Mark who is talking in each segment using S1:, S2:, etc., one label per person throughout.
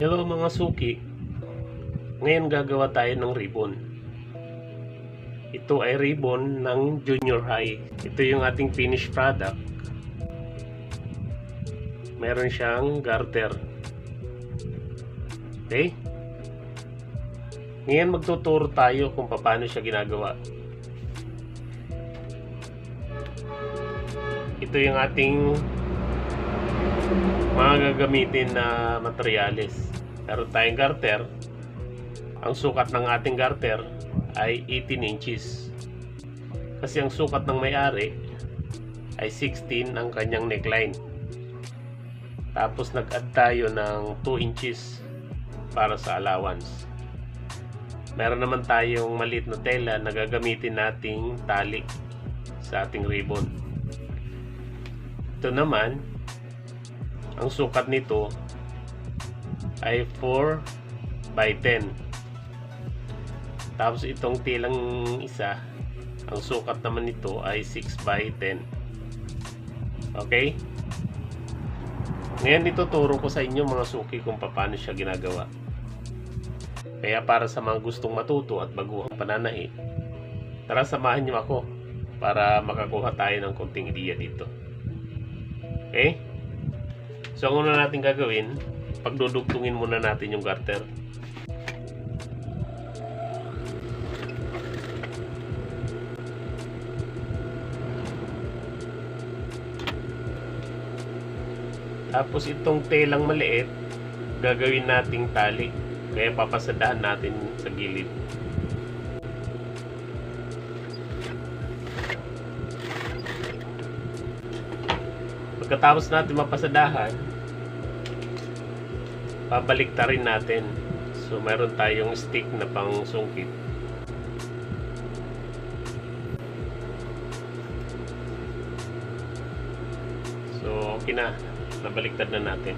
S1: Hello mga suki, ngayon gagawa tayo ng ribbon. Ito ay ribbon ng junior high. Ito yung ating finished product. Meron siyang garter. Okay? Ngayon magtuturo tayo kung paano siya ginagawa. Ito yung ating mga gagamitin na materyales. Meron tayong garter. Ang sukat ng ating garter ay 18 inches. Kasi ang sukat ng may-ari ay 16 ang kanyang neckline. Tapos nag-add tayo ng 2 inches para sa allowance. Meron naman tayong maliit na tela na gagamitin nating tali sa ating ribbon. Ito naman, ang sukat nito ay 4 by 10. Tapos itong tilang isa, ang sukat naman nito ay 6 by 10. Okay? Ngayon ituturo ko sa inyo mga suki kung paano siya ginagawa. Kaya para sa mga gustong matuto at baguhang pananahi, tara samahan niyo ako para makakuha tayo ng konting ideya dito. Okay? So ang una natin gagawin, pagdudugtungin muna natin yung garter. Tapos itong telang maliit, gagawin nating tali. Kaya papasadahan natin sa gilid. Pagkatapos natin mapasadahan, pabaliktarin natin. So meron tayong stick na pang sungkit. So okay na, nabaliktad na natin.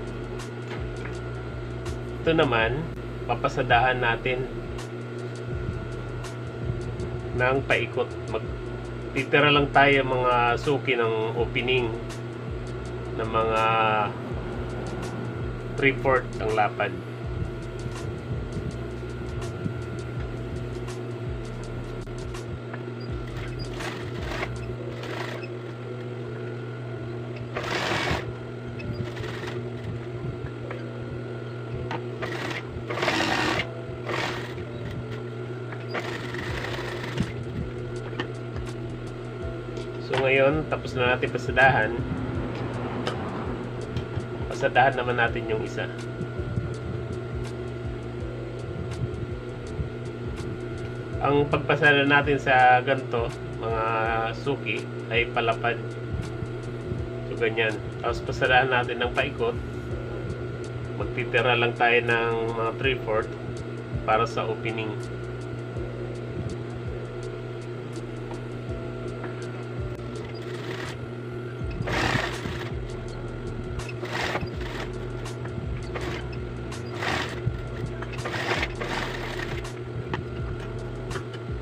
S1: Ito naman, papasadahan natin ng paikot. Magtitira lang tayo mga suki ng opening ng mga 3/4 ang lapad. So ngayon, tapos na natin pasadahan. Pasadahan naman natin yung isa. Ang pagpasada natin sa ganito, mga suki, ay palapad. So ganyan. Tapos pasadahan natin ng paikot. Magtitira lang tayo ng mga 3/4 para sa opening.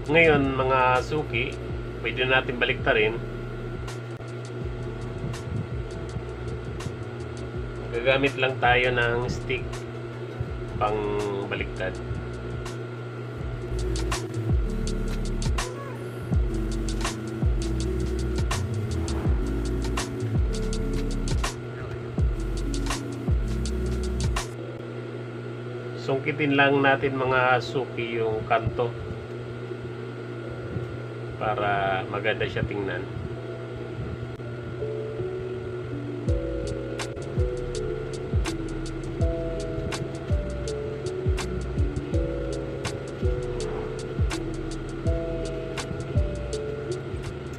S1: Ngayon mga suki, pwede natin baliktarin. Gagamit lang tayo ng stick pang baliktad. Sungkitin lang natin mga suki yung kanto para maganda siya tingnan.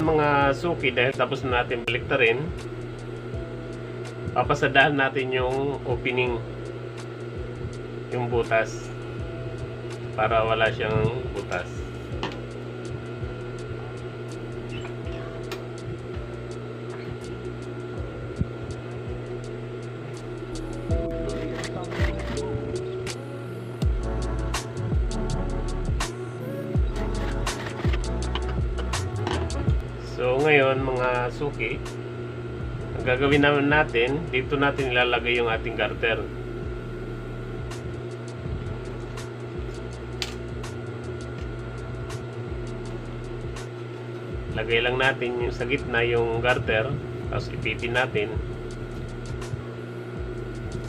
S1: Mga suki, dahil tapos na natin baliktarin, papasadahan natin yung opening, yung butas, para wala siyang butas. So ngayon mga suki, ang gagawin naman natin, dito natin ilalagay yung ating garter. lagay lang natin yung sa gitna yung garter, tapos ipitin natin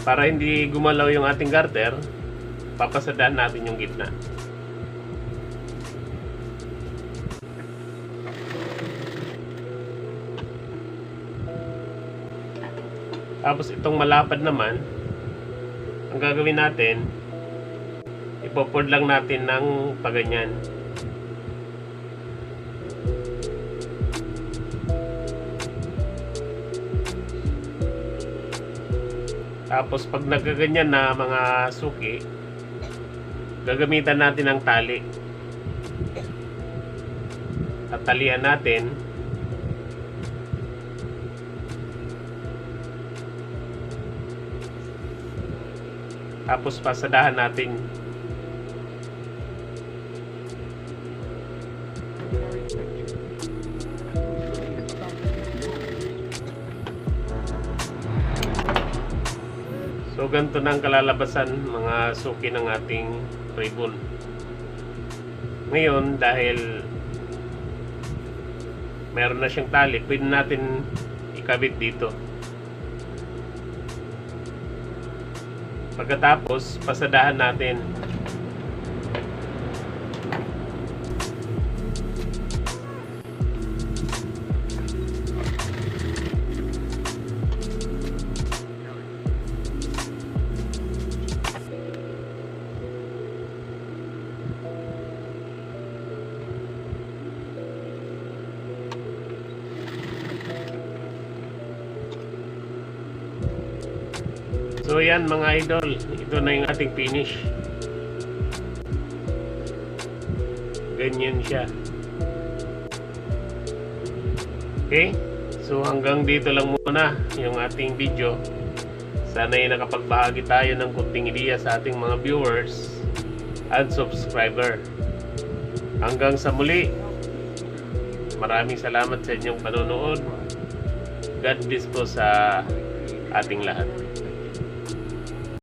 S1: para hindi gumalaw yung ating garter. Papasadahan natin yung gitna. Tapos itong malapad naman, ang gagawin natin, ipopord lang natin ng paganyan. Tapos pag nagaganyan na mga suki, gagamitan natin ng tali. Tatalian natin. Tapos pasadahan natin. So ganito na ang kalalabasan mga suki ng ating ribbon. Ngayon dahil meron na siyang tali, pwede natin ikabit dito. Pagkatapos pasadahan natin. So yan mga idol, ito na yung ating finish. Ganyan siya. Okay, so hanggang dito lang muna yung ating video. Sana ay nakapagbahagi tayo ng kunting ideya sa ating mga viewers at subscriber. Hanggang sa muli, maraming salamat sa inyong panonood. God bless po sa ating lahat.